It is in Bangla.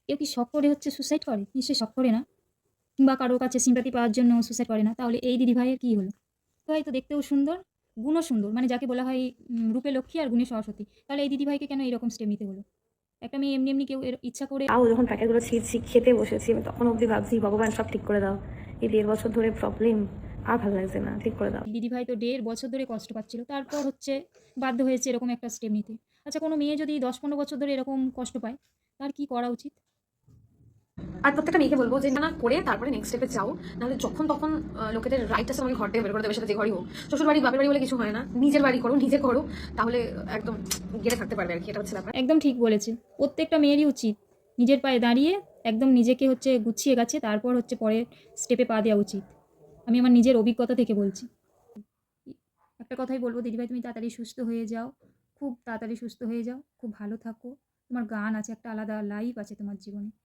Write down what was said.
কেউ কি শখ করে হচ্ছে সুসাইড করে? নিশ্চয়ই শখ করে না। কিংবা কারো কাছে সিম্প্যাথি পাওয়ার জন্য সুসাইড করে না। তাহলে এই দিদিভাইয়ের কি হলো? দিদিভাই তো দেখতেও সুন্দর, গুণও সুন্দর। মানে যাকে বলা হয় রূপে লক্ষ্মী আর গুণে সরস্বতী। তাহলে এই দিদিভাইকে কেন এরকম স্টেপ নিতে হলো? একটা মেয়ে এমনি কেউ ইচ্ছা করে তাও যখন প্যাকেটগুলো ছিঁড়ছি খেতে বসেছি, আমি তখন অবধি ভাবছি ভগবান সব ঠিক করে দাও, এই 1.5 বছর ধরে প্রবলেম, আর ভালো লাগছে না, ঠিক করে দাও। দিদিভাই তো ১.৫ বছর ধরে কষ্ট পাচ্ছিল। তারপর হচ্ছে বাধ্য হয়েছে এরকম একটা স্টেপ নিতে। আচ্ছা কোনো মেয়ে যদি ১০-১৫ বছর ধরে এরকম কষ্ট পায়, তার কি করা উচিত? আর প্রত্যেকটা মেয়েকে বলবো যে না করে তারপরে নেক্সট স্টেপে যাও। নাহলে যখন তখন লোকেদের রাইট আছে আমাকে ঘর থেকে বের করে দেবে, সেটা যে ঘরই হোক। শ্বশুর বাড়ি বাপের বাড়ি বলে কিছু হয় না, নিজের বাড়ি করো, নিজে করো, তাহলে একদম গেড়ে থাকতে পারবে আর কি। এটা হচ্ছে ব্যাপার। একদম ঠিক বলেছে। প্রত্যেকটা মেয়েরই উচিত নিজের পায়ে দাঁড়িয়ে একদম নিজেকে হচ্ছে গুছিয়ে গাছে তারপর হচ্ছে পরের স্টেপে পা দেওয়া উচিত। আমি আমার নিজের অভিজ্ঞতা থেকে বলছি। একটা কথাই বলব দিদিভাই তুমি তাড়াতাড়ি সুস্থ হয়ে যাও। খুব তাড়াতাড়ি সুস্থ হয়ে যাও। খুব ভালো থাকো। তোমার গান আছে, একটা আলাদা লাইফ আছে তোমার জীবনে।